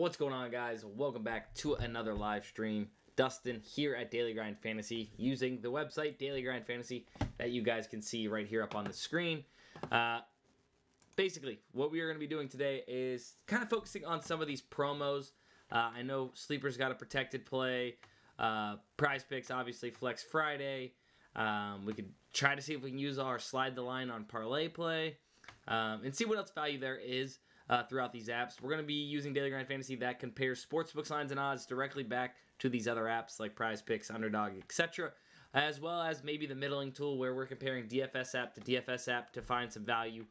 What's going on, guys? Welcome back to another live stream. Dustin here at Daily Grind Fantasy using the website Daily Grind Fantasy that you guys can see right here up on the screen. Basically, what we are going to be doing today is kind of focusing on some of these promos. I know Sleeper's got a protected play. PrizePicks, obviously, Flex Friday. We could try to see if we can use our slide the line on ParlayPlay and see what else value there is throughout these apps. We're going to be using Daily Grind Fantasy that compares sportsbooks lines and odds directly back to these other apps like PrizePicks, Underdog, etc., as well as maybe the middling tool where we're comparing DFS app to DFS app to find some value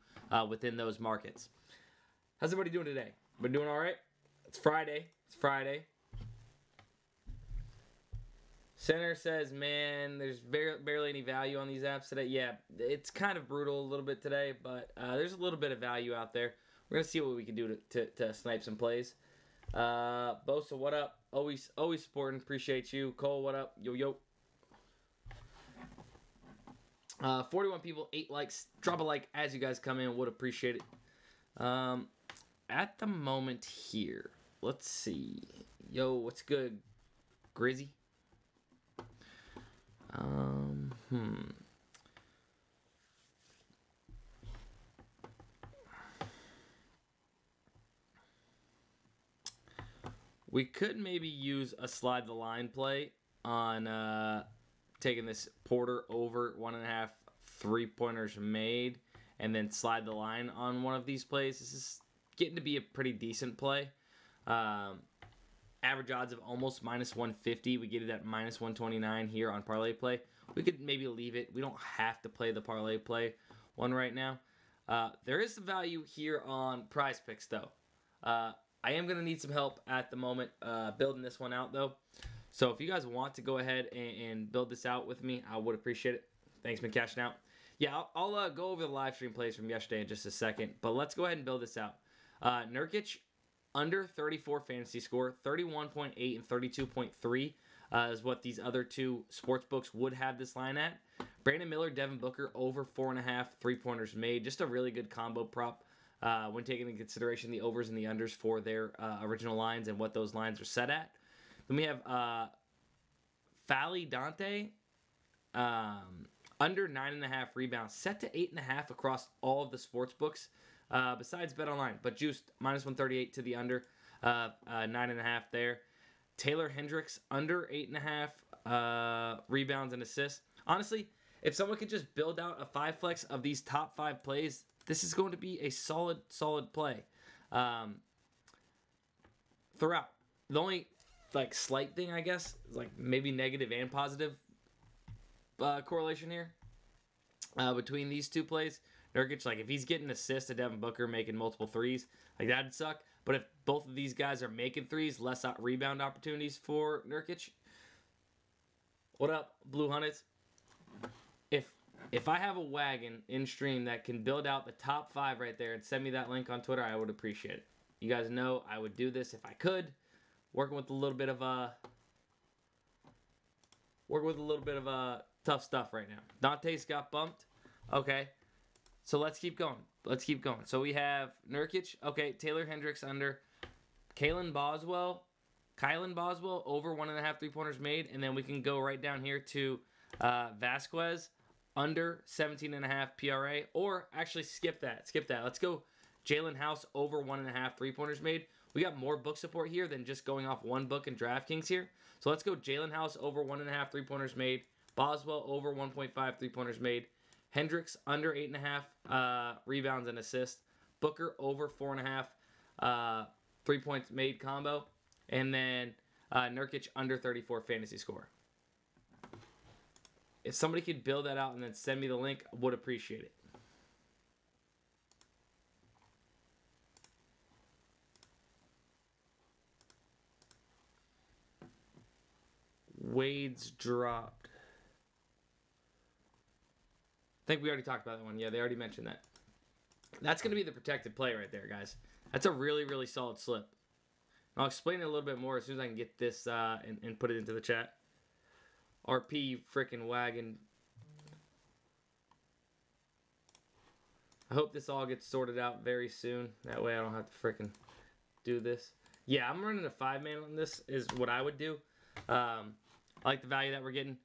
within those markets. How's everybody doing today? Been doing all right? It's Friday. Center says, man, there's barely any value on these apps today. Yeah, it's kind of brutal a little bit today, but there's a little bit of value out there. We're going to see what we can do to snipe some plays. Bosa, what up? Always supporting. Appreciate you. Cole, what up? Yo. 41 people, 8 likes. Drop a like as you guys come in. Would appreciate it. At the moment here, let's see. Yo, what's good, Grizzy? We could maybe use a slide the line play on taking this Porter over 1.5 3-pointers made and then slide the line on one of these plays. This is getting to be a pretty decent play. Average odds of almost -150. We get it at -129 here on ParlayPlay. We could maybe leave it. We don't have to play the ParlayPlay one right now. There is some value here on PrizePicks though. I am going to need some help at the moment building this one out, though. So if you guys want to go ahead and build this out with me, I would appreciate it. Thanks for cashing out. Yeah, I'll go over the live stream plays from yesterday in just a second. But let's go ahead and build this out. Nurkic, under 34 fantasy score, 31.8 and 32.3 is what these other two sportsbooks would have this line at. Brandon Miller, Devin Booker, over 4.5 3-pointers made. Just a really good combo prop. When taking into consideration the overs and the unders for their original lines and what those lines are set at. Then we have Fally Dante, under 9.5 rebounds, set to 8.5 across all of the sports books, besides BetOnline, but juiced -138 to the under, 9.5 there. Taylor Hendricks, under 8.5 rebounds and assists. Honestly, if someone could just build out a 5-flex of these top 5 plays, this is going to be a solid play throughout. The only slight thing, I guess, is maybe negative and positive correlation here between these two plays. Nurkic, if he's getting assists to Devin Booker making multiple threes, that'd suck. But if both of these guys are making threes, less rebound opportunities for Nurkic. What up, Blue Hunteds? If I have a wagon in stream that can build out the top 5 right there and send me that link on Twitter, I would appreciate it. You guys know I would do this if I could. Working with a little bit of tough stuff right now. Dante's got bumped. Okay, so let's keep going. So we have Nurkic. Okay, Taylor Hendricks under. Kylan Boswell over 1.5 3-pointers made, and then we can go right down here to Vasquez. Under 17.5 PRA, or actually skip that. Let's go Jalen House over 1.5 3-pointers made. We got more book support here than just going off one book in DraftKings here. So let's go Jalen House over 1.5 3-pointers made. Boswell over 1.5 3-pointers made. Hendricks under 8.5 rebounds and assists. Booker over 4.5 3-points made combo. And then Nurkic under 34 fantasy score. If somebody could build that out and then send me the link, I would appreciate it. Wade's dropped. I think we already talked about that one. Yeah, they already mentioned that. That's going to be the protected play right there, guys. That's a really solid slip. I'll explain it a little bit more as soon as I can get this and put it into the chat. RP freaking wagon. I hope this all gets sorted out very soon. That way I don't have to freaking do this. Yeah, I'm running a 5-man on this is what I would do. I like the value that we're getting.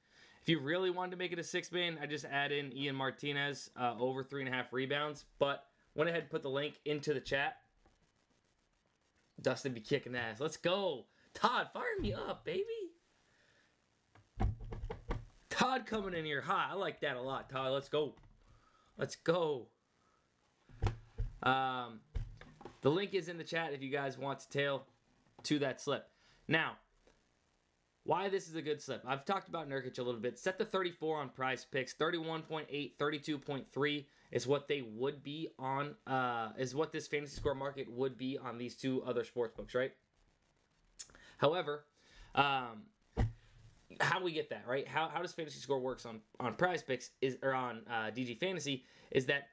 If you really wanted to make it a 6-man, I just add in Ian Martinez over 3.5 rebounds. But went ahead and put the link into the chat. Dustin be kicking ass. Let's go. Todd, fire me up, baby. Todd coming in here hot. I like that a lot, Todd. Let's go. Let's go. The link is in the chat if you guys want to tail to that slip. Now, why this is a good slip. I've talked about Nurkic a little bit. Set the 34 on PrizePicks. 31.8, 32.3 is what they would be on, is what this fantasy score market would be on these two other sports books, right? However, how we get that, right? How does fantasy score works on PrizePicks or on DG Fantasy is that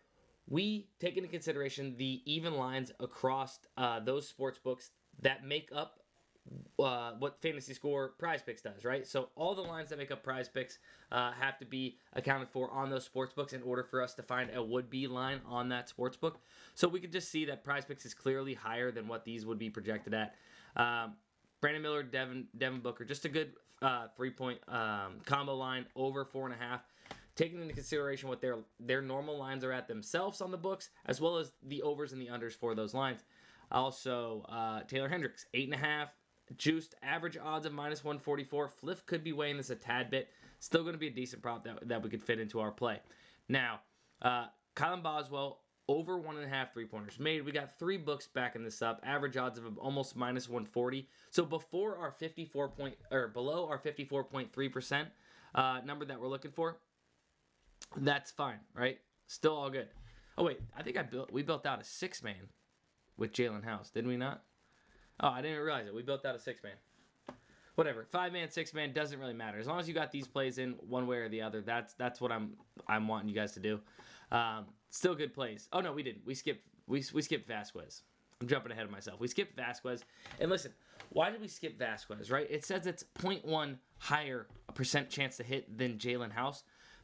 we take into consideration the even lines across those sports books that make up what fantasy score PrizePicks does, right? So all the lines that make up PrizePicks have to be accounted for on those sports books in order for us to find a would-be line on that sports book. So we could just see that PrizePicks is clearly higher than what these would be projected at. Brandon Miller, Devin Booker, just a good 3-point combo line over 4.5. Taking into consideration what their normal lines are at themselves on the books, as well as the overs and the unders for those lines. Also, Taylor Hendricks, 8.5. Juiced, average odds of -144. Fliff could be weighing this a tad bit. Still going to be a decent prop that we could fit into our play. Now, Kylan Boswell, over 1.5 3-pointers made. We got 3 books backing this up. Average odds of almost -140. So before our 54 point or below our 54.3% number that we're looking for, that's fine, right? Still all good. Oh wait, I think we built out a 6-man with Jalen House, didn't we not? Oh, I didn't realize it. We built out a 6-man. Whatever, 5-man, 6-man doesn't really matter. As long as you got these plays in one way or the other, that's what I'm wanting you guys to do. Still good plays. Oh no, we didn't. We skipped Vasquez. I'm jumping ahead of myself. We skipped Vasquez. And listen, why did we skip Vasquez, right? It says it's 0.1 higher % chance to hit than Jalen House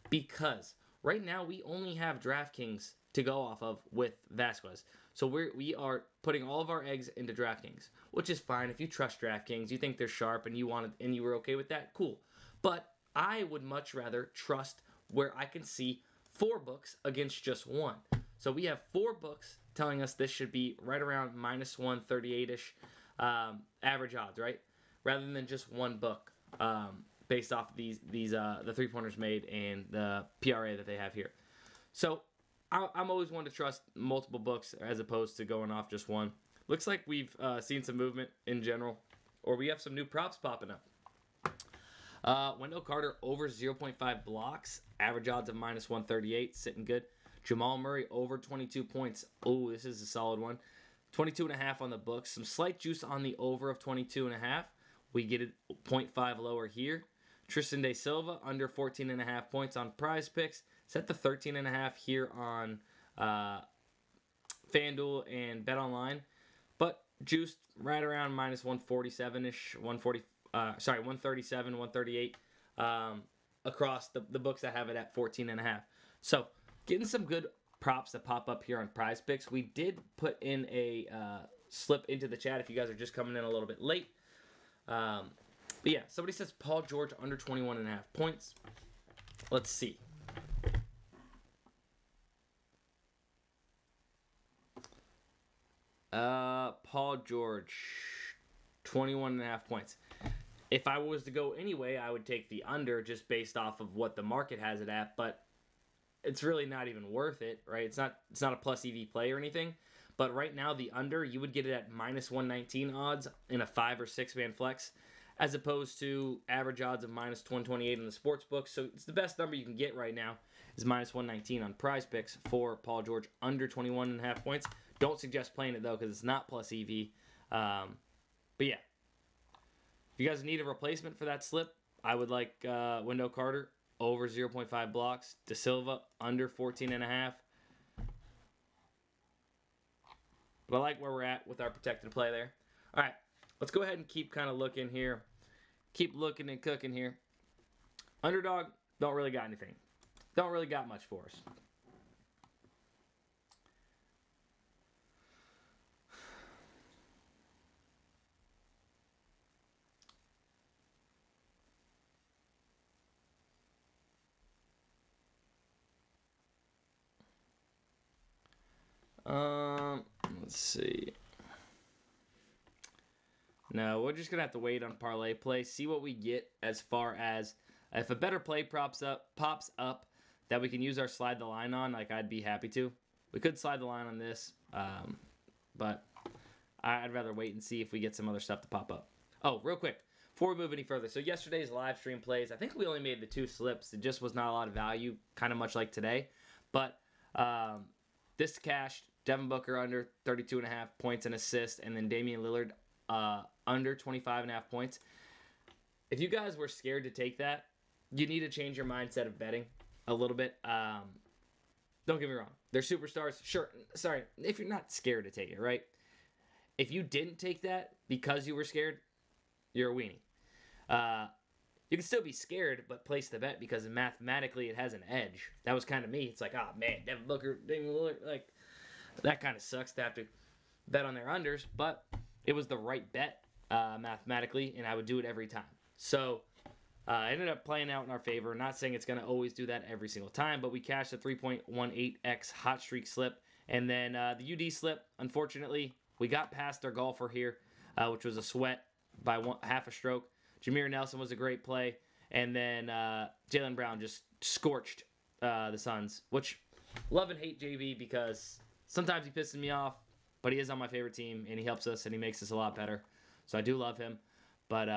because right now we only have DraftKings to go off of with Vasquez. So we are putting all of our eggs into DraftKings, which is fine. If you trust DraftKings, you think they're sharp and you were okay with that, cool. But I would much rather trust where I can see 4 books against just 1. So we have 4 books telling us this should be right around -138-ish average odds, right? Rather than just 1 book based off the 3-pointers made and the PRA that they have here. So I'm always one to trust multiple books as opposed to going off just 1. Looks like we've seen some movement in general, or we have some new props popping up. Wendell Carter over 0.5 blocks, average odds of -138, sitting good. Jamal Murray over 22 points. Oh, this is a solid one. 22.5 on the books. Some slight juice on the over of 22.5. We get it 0.5 lower here. Tristan De Silva under 14.5 points on PrizePicks. Set the 13.5 here on FanDuel and BetOnline, but juiced right around -147-ish, 137, 138 across the books that have it at 14.5. So getting some good props that pop up here on PrizePicks. We did put in a slip into the chat if you guys are just coming in a little bit late. But yeah, somebody says Paul George under 21.5 points. Let's see. Paul George, 21.5 points. If I was to go anyway, I would take the under just based off of what the market has it at, but it's really not even worth it, right? It's not a plus EV play or anything, but right now the under, you would get it at -119 odds in a 5 or 6-man flex, as opposed to average odds of -128 in the sports book. So it's the best number you can get right now is -119 on PrizePicks for Paul George under 21.5 points. Don't suggest playing it, though, because it's not plus EV. But yeah. If you guys need a replacement for that slip, I would like Wendell Carter over 0.5 blocks. De Silva under 14.5. But I like where we're at with our protected play there. All right. Let's go ahead and keep kind of looking here. Keep looking and cooking here. Underdog, don't really got anything. Don't really got much for us. Let's see. No, we're just gonna have to wait on ParlayPlay, see what we get as far as if a better play pops up that we can use our slide the line on. Like, I'd be happy to. We could slide the line on this, but I'd rather wait and see if we get some other stuff to pop up. Oh, real quick, before we move any further. So yesterday's live stream plays, I think we only made the 2 slips. It just was not a lot of value, kind of much like today. But this cashed. Devin Booker under 32.5 points and assists, and then Damian Lillard under 25.5 points. If you guys were scared to take that, you need to change your mindset of betting a little bit. Don't get me wrong. They're superstars. Sure. Sorry. If you're not scared to take it, right? If you didn't take that because you were scared, you're a weenie. You can still be scared, but place the bet because mathematically it has an edge. That was kind of me. It's like, oh, man, Devin Booker, Damian Lillard, like, that kind of sucks to have to bet on their unders, but it was the right bet mathematically, and I would do it every time. So it ended up playing out in our favor. Not saying it's going to always do that every single time, but we cashed a 3.18x hot streak slip. And then the UD slip, unfortunately, we got past our golfer here, which was a sweat by half a stroke. Jameer Nelson was a great play. And then Jaylen Brown just scorched the Suns, which love and hate JV because sometimes he pisses me off, but he is on my favorite team, and he helps us, and he makes us a lot better. So I do love him. But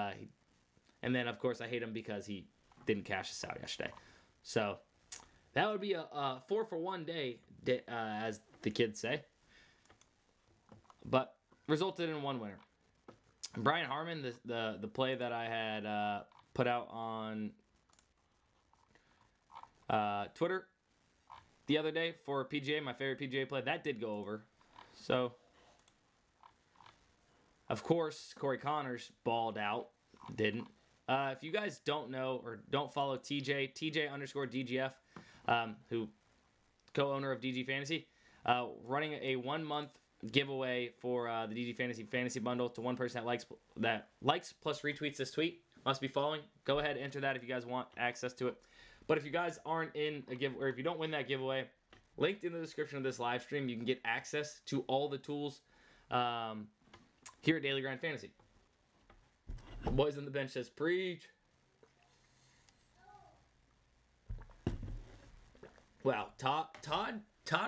and then, of course, I hate him because he didn't cash us out yesterday. So that would be a 4-for-1 day, as the kids say. But resulted in 1 winner. Brian Harmon, the play that I had put out on Twitter the other day for PGA, my favorite PGA play, that did go over. So, of course, Corey Connors balled out. Didn't. If you guys don't know or don't follow TJ _DGF, who co-owner of DG Fantasy, running a 1-month giveaway for the DG Fantasy Bundle to one person that likes plus retweets this tweet. Must be following. Go ahead, enter that if you guys want access to it. But if you guys aren't in a give, or if you don't win that giveaway, linked in the description of this live stream, you can get access to all the tools here at Daily Grind Fantasy. Boys on the bench says preach. Wow, Todd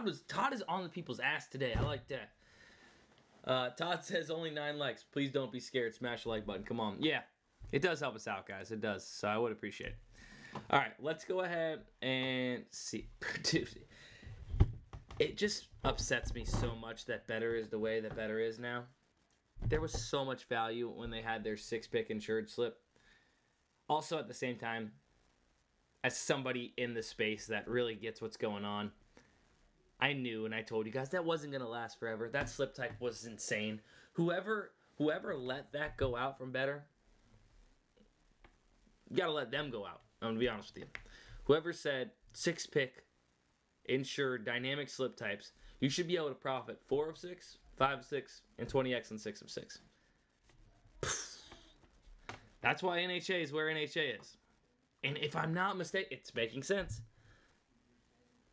is on the people's ass today. I like that. Todd says only 9 likes. Please don't be scared. Smash the like button. Come on. Yeah, it does help us out, guys. It does. So I would appreciate it. All right, let's go ahead and see. Dude, it just upsets me so much that better is the way that better is now. There was so much value when they had their 6-pick insured slip. Also, at the same time, as somebody in the space that really gets what's going on, I knew and I told you guys that wasn't going to last forever. That slip type was insane. Whoever let that go out from better, you got to let them go out. I'm going to be honest with you. Whoever said 6-pick insured dynamic slip types, you should be able to profit 4 of 6, 5 of 6, and 20x on 6 of 6. That's why NHA is where NHA is. And if I'm not mistaken, it's making sense.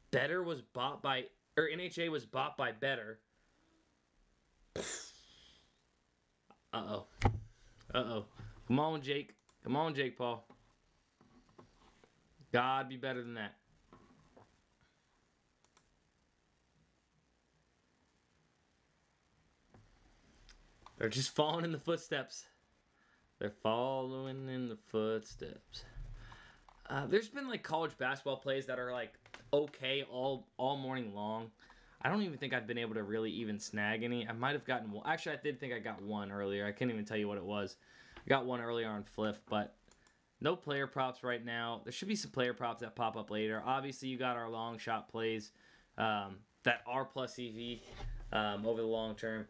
Better was bought by, or NHA was bought by Better. Uh-oh. Uh-oh. Come on, Jake. Come on, Jake Paul. God be better than that. They're just following in the footsteps. They're following in the footsteps. There's been like college basketball plays that are like okay all morning long. I don't even think I've been able to really even snag any. I might have gotten one. Actually, I did think I got one earlier. I can't even tell you what it was. I got one earlier on Fliff, but no player props right now. There should be some player props that pop up later. Obviously, you got our long shot plays that are plus EV over the long term.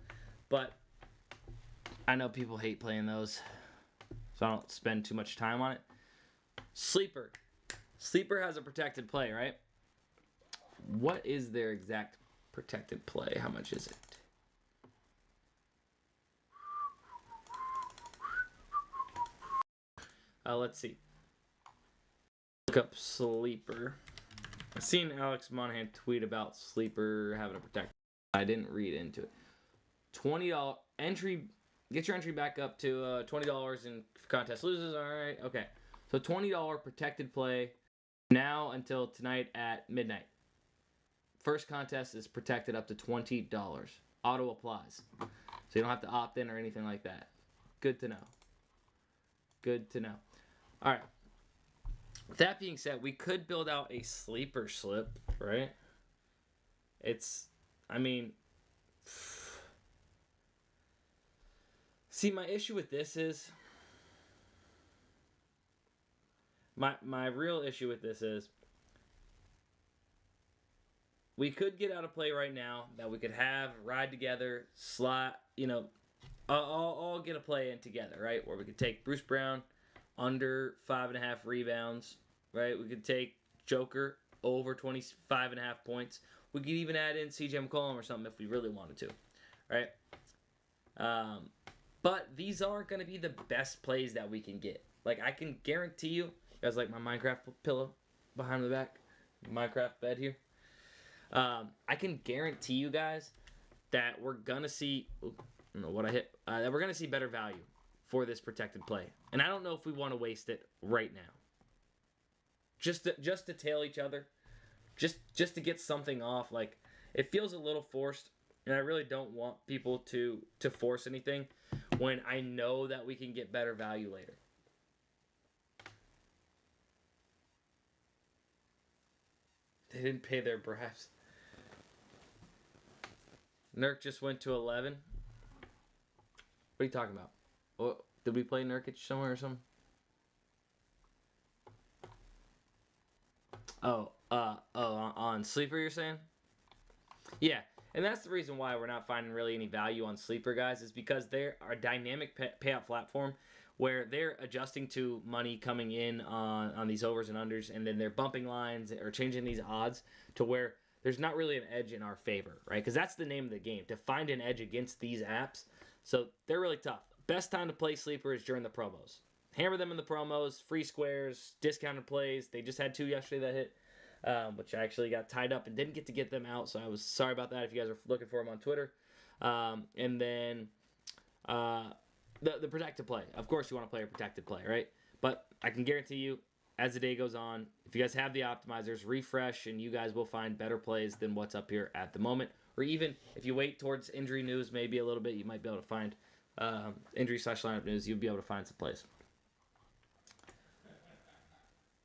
But I know people hate playing those, so I don't spend too much time on it. Sleeper. Sleeper has a protected play, right? What is their exact protected play? How much is it? Let's see. Look up Sleeper. I've seen Alex Monahan tweet about Sleeper having a protected I didn't read into it. $20 entry. Get your entry back up to $20 and contest loses. All right. Okay. So $20 protected play now until tonight at midnight. First contest is protected up to $20. Auto applies. So you don't have to opt in or anything like that. Good to know. Good to know. All right. With that being said, we could build out a sleeper slip, right? I mean, see, my issue with this is, my real issue with this is, we could get out a play right now that we could have, ride together, slot, all get a play in together, right? Where we could take Bruce Brown under 5.5 rebounds, right? We could take Joker over 25.5 points. We could even add in CJ McCollum or something if we really wanted to, right? But these aren't going to be the best plays that we can get. Like, I can guarantee you guys like my Minecraft pillow behind the back, Minecraft bed here. I can guarantee you guys that we're gonna see. I don't know what I hit. That we're gonna see better value for this protected play, and I don't know if we want to waste it right now. Just to tail each other, just to get something off. Like, it feels a little forced, and I really don't want people to force anything when I know that we can get better value later. They didn't pay their bribes. Nurk just went to 11. What are you talking about? What, did we play Nurkic somewhere or something? On Sleeper you're saying? Yeah, and that's the reason why we're not finding really any value on Sleeper, guys, is because they're a dynamic payout platform where they're adjusting to money coming in on these overs and unders, and then they're bumping lines or changing these odds to where there's not really an edge in our favor, right? Because that's the name of the game, to find an edge against these apps. So they're really tough. Best time to play Sleeper is during the promos. Hammer them in the promos, free squares, discounted plays. They just had 2 yesterday that hit, which I actually got tied up and didn't get them out, so I was sorry about that if you guys are looking for them on Twitter. And then the protected play. Of course you want to play a protected play, right? But I can guarantee you, as the day goes on, if you guys have the optimizers, refresh, and you guys will find better plays than what's up here at the moment. Or even if you wait towards injury news maybe a little bit, you might be able to find injury/lineup news. You'll be able to find some plays.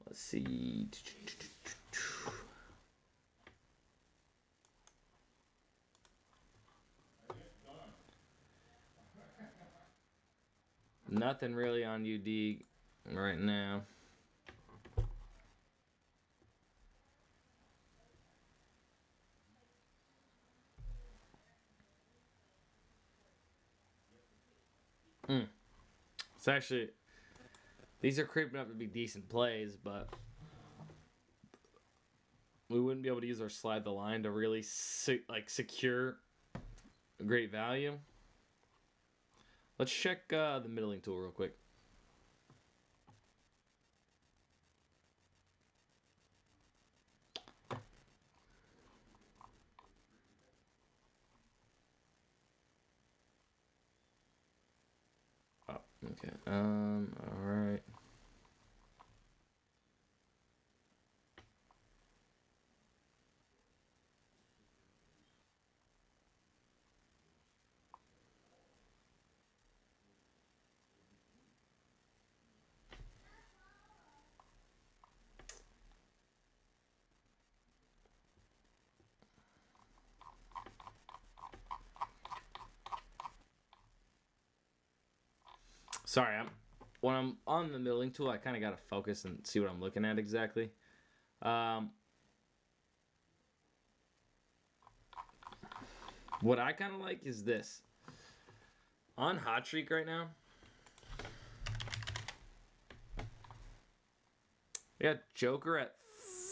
Let's see. Nothing really on UD right now. It's actually, these are creeping up to be decent plays, but we wouldn't be able to use our slide the line to really secure great value. Let's check the middling tool real quick. Oh, okay. All right. Sorry, when I'm on the middling tool, I kind of got to focus and see what I'm looking at exactly. What I kind of like is this. On Hot Streak right now, we got Joker at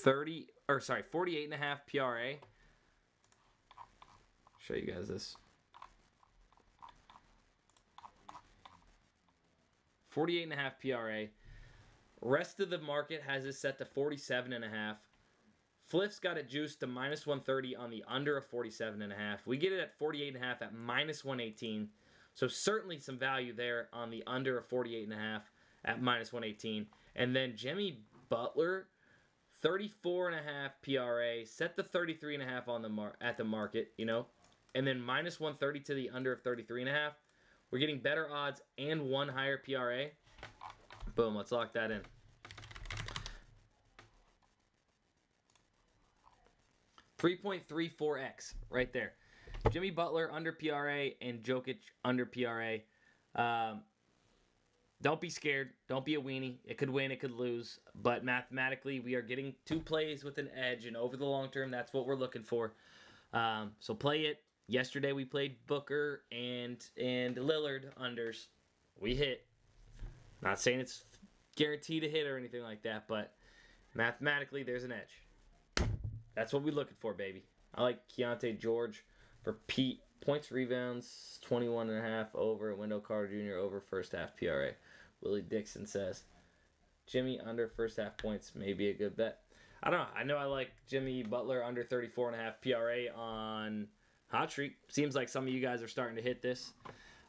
48.5 PRA. Show you guys this. 48.5 PRA. Rest of the market has this set to 47.5, Fliff's got it juiced to minus 130 on the under of 47.5. We get it at 48.5 at minus 118. So certainly some value there on the under of 48.5 at minus 118. And then Jimmy Butler, 34.5 PRA, set the 33.5 on at the market, you know, and then minus 130 to the under of 33.5. We're getting better odds and one higher PRA. Boom, let's lock that in. .34x right there. Jimmy Butler under PRA and Jokic under PRA. Don't be scared. Don't be a weenie. It could win, it could lose. But mathematically, we are getting 2 plays with an edge, and over the long term, that's what we're looking for. So play it. Yesterday we played Booker and Lillard unders. We hit. Not saying it's guaranteed to hit or anything like that, but mathematically, there's an edge. That's what we're looking for, baby. I like Keontae George for points, rebounds, 21.5 over. Wendell Carter Jr. over first half PRA. Willie Dixon says, Jimmy under first half points may be a good bet. I don't know. I know I like Jimmy Butler under 34.5 PRA on Hot Streak. Seems like some of you guys are starting to hit this.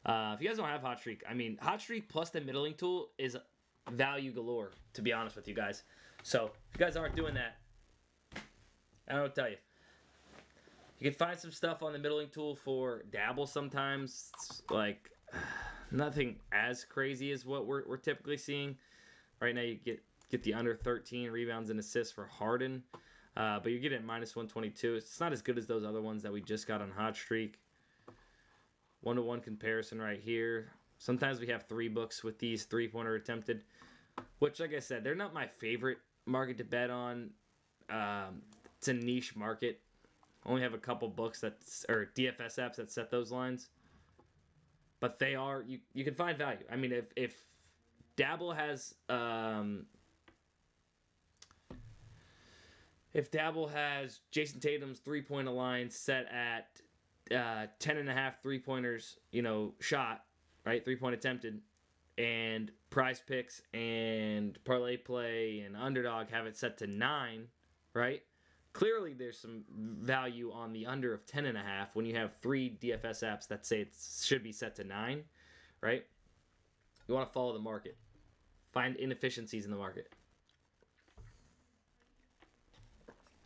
If you guys don't have Hot Streak, I mean, Hot Streak plus the middling tool is value galore, to be honest with you guys. So if you guys aren't doing that, I don't know what to tell you. You can find some stuff on the middling tool for dabble sometimes. It's like nothing as crazy as what we're typically seeing. Right now you get the under 13 rebounds and assists for Harden. But you're getting minus 122. It's not as good as those other ones that we just got on Hot Streak. 1-to-1 comparison right here. Sometimes we have 3 books with these 3-pointer attempted. Which, like I said, they're not my favorite market to bet on. It's a niche market. Only have a couple books or DFS apps that set those lines. But they are, you can find value. I mean, if Dabble has Jason Tatum's 3-point line set at 10.5 3-pointers, you know, shot, right? 3-point attempted, and PrizePicks and ParlayPlay and Underdog have it set to 9, right? Clearly, there's some value on the under of 10.5 when you have 3 DFS apps that say it should be set to 9, right? You want to follow the market. Find inefficiencies in the market.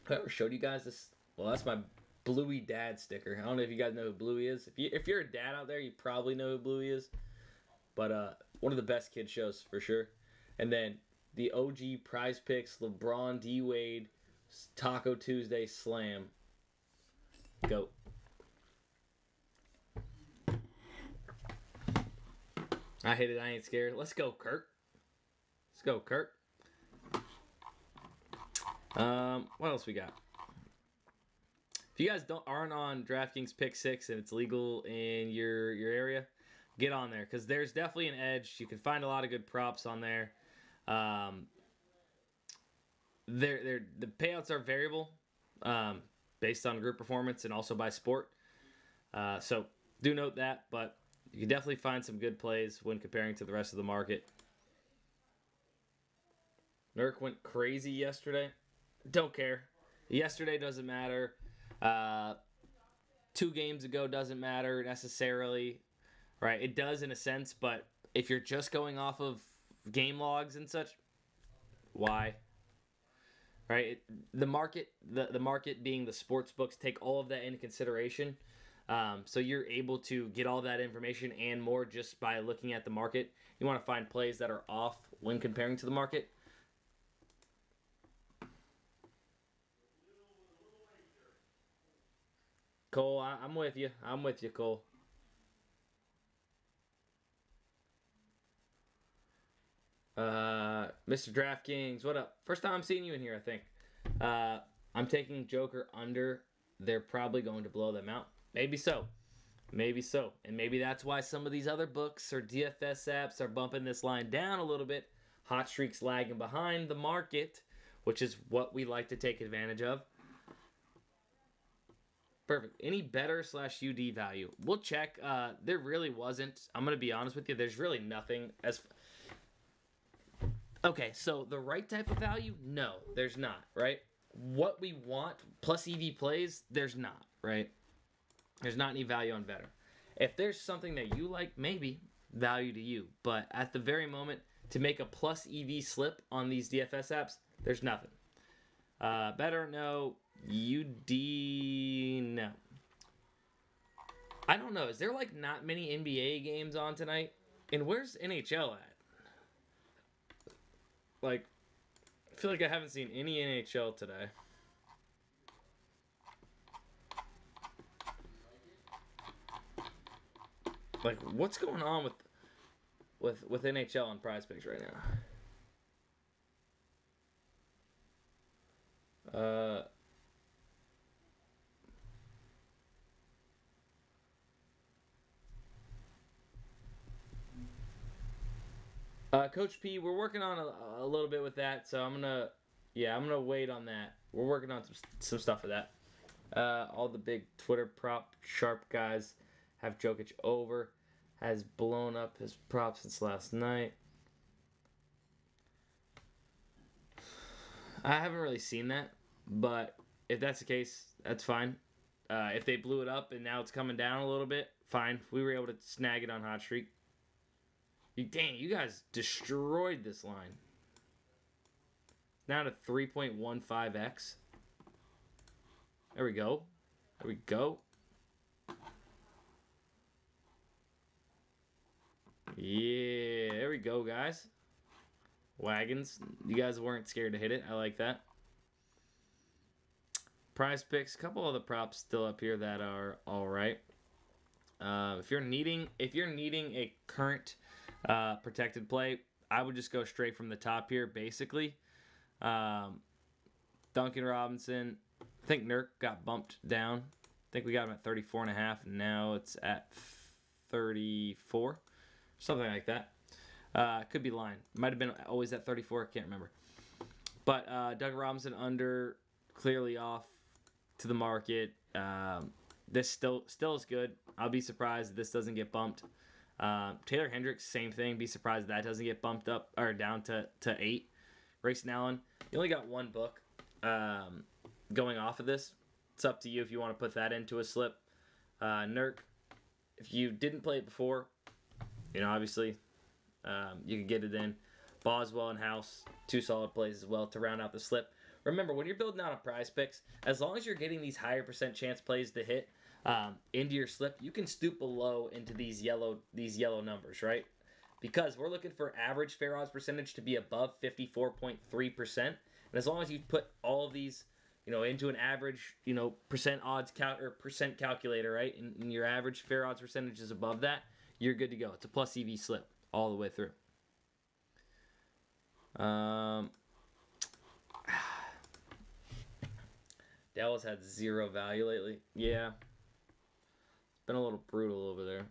Have I ever showed you guys this? Well, that's my Bluey dad sticker. I don't know if you guys know who Bluey is. If you're a dad out there, you probably know who Bluey is. But one of the best kid shows for sure. And then the OG PrizePicks LeBron D Wade Taco Tuesday Slam. Go. I hit it. I ain't scared. Let's go, Kirk. Let's go, Kirk. What else we got? If you guys aren't on DraftKings Pick 6 and it's legal in your area, get on there because there's definitely an edge. You can find a lot of good props on there. The payouts are variable based on group performance and also by sport. So do note that, but you can definitely find some good plays when comparing to the rest of the market. Nurk went crazy yesterday. Don't care. Yesterday doesn't matter. 2 games ago doesn't matter necessarily. Right? It does in a sense, but if you're just going off of game logs and such, why? Right? The market being the sports books take all of that into consideration. So you're able to get all that information and more just by looking at the market. You want to find plays that are off when comparing to the market. Cole, I'm with you. I'm with you, Cole. Mr. DraftKings, what up? First time I'm seeing you in here, I think. I'm taking Joker under. They're probably going to blow them out. Maybe so. Maybe so. And maybe that's why some of these other books or DFS apps are bumping this line down a little bit. Hot Streak's lagging behind the market, which is what we like to take advantage of. Perfect. Any better /UD value? We'll check. There really wasn't. I'm going to be honest with you. There's really nothing as... Okay, so the right type of value? No, there's not, right? what we want plus EV plays, there's not, right? There's not any value on better. If there's something that you like, maybe value to you. But at the very moment, to make a plus EV slip on these DFS apps, there's nothing. Better no. UD no. I don't know. Is there like not many NBA games on tonight? And where's NHL at? Like, I feel like I haven't seen any NHL today. Like, what's going on with NHL on PrizePicks right now? Coach P, we're working on a little bit with that, so I'm gonna wait on that. We're working on some stuff with that. All the big Twitter prop sharp guys have Jokic over, has blown up his prop since last night. I haven't really seen that, but if that's the case, that's fine. If they blew it up and now it's coming down a little bit, fine. We were able to snag it on Hot Streak. Dang, you guys destroyed this line. Now to 3.15x. There we go. There we go. Yeah, there we go, guys. Wagons. You guys weren't scared to hit it. I like that. PrizePicks. A couple of the props still up here that are all right. If you're needing a current protected play, I would just go straight from the top here, basically. Duncan Robinson. I think Nurk got bumped down. I think we got him at 34.5, and now it's at 34. Something like that. Could be line. Might have been always at 34. Can't remember. But Doug Robinson under, clearly off to the market. This still is good. I'll be surprised if this doesn't get bumped. Taylor Hendricks, same thing. Be surprised if that doesn't get bumped up or down to 8. Grayson Allen, you only got one book going off of this. It's up to you if you want to put that into a slip. Nurk, if you didn't play it before, obviously you could get it in. Boswell and House, 2 solid plays as well to round out the slip. Remember, when you're building out a PrizePicks, as long as you're getting these higher percent chance plays to hit into your slip, you can stoop below into these yellow numbers, right? Because we're looking for average fair odds percentage to be above 54.3%. And as long as you put all of these, into an average, percent odds percent calculator, right? And your average fair odds percentage is above that, you're good to go. It's a plus EV slip all the way through. Dallas had 0 value lately. Yeah. It's been a little brutal over there.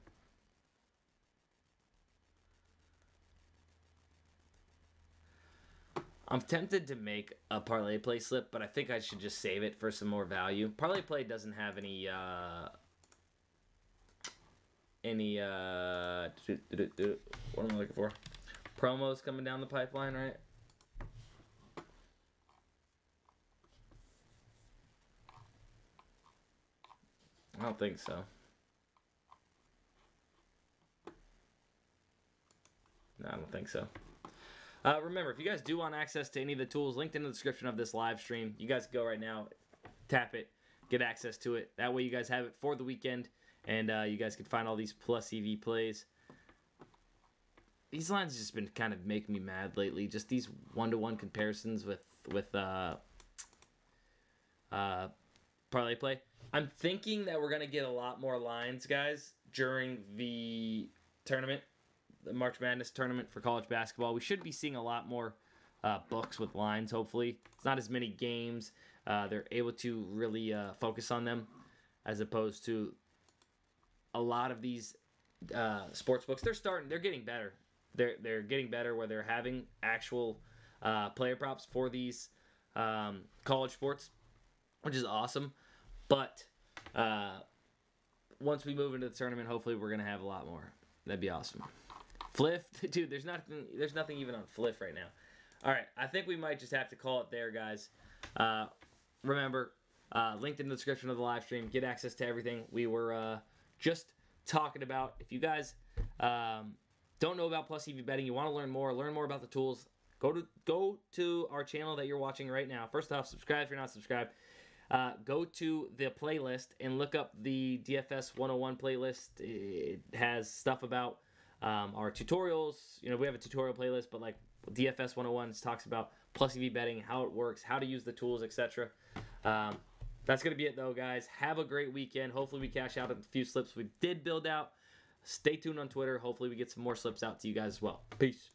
I'm tempted to make a ParlayPlay slip, but I think I should just save it for some more value. ParlayPlay doesn't have any what am I looking for? Promos coming down the pipeline, right? I don't think so. No, I don't think so. Remember, if you guys do want access to any of the tools linked in the description of this live stream, you guys go right now, tap it, get access to it. That way you guys have it for the weekend, and you guys can find all these plus EV plays. These lines have just been kind of making me mad lately. Just these one-to-one comparisons with ParlayPlay. I'm thinking that we're going to get a lot more lines, guys, during the tournament. The March Madness tournament for college basketball. We should be seeing a lot more books with lines, hopefully. It's not as many games. They're able to really focus on them as opposed to a lot of these sports books. They're getting better. They're getting better where they're having actual player props for these college sports, which is awesome. But once we move into the tournament, hopefully we're going to have a lot more. That'd be awesome. Fliff, dude, there's nothing even on Fliff right now. All right, I think we might just have to call it there, guys. remember, linked in the description of the live stream. Get access to everything we were just talking about. If you guys don't know about plus EV betting, you want to learn more about the tools, go to our channel that you're watching right now. First off, subscribe if you're not subscribed. Go to the playlist and look up the DFS 101 playlist. It has stuff about our tutorials. You know, we have a tutorial playlist, but like DFS 101 talks about plus EV betting, how it works, how to use the tools, etc. That's going to be it, though, guys. Have a great weekend. Hopefully, we cash out a few slips we did build out. Stay tuned on Twitter. Hopefully, we get some more slips out to you guys as well. Peace.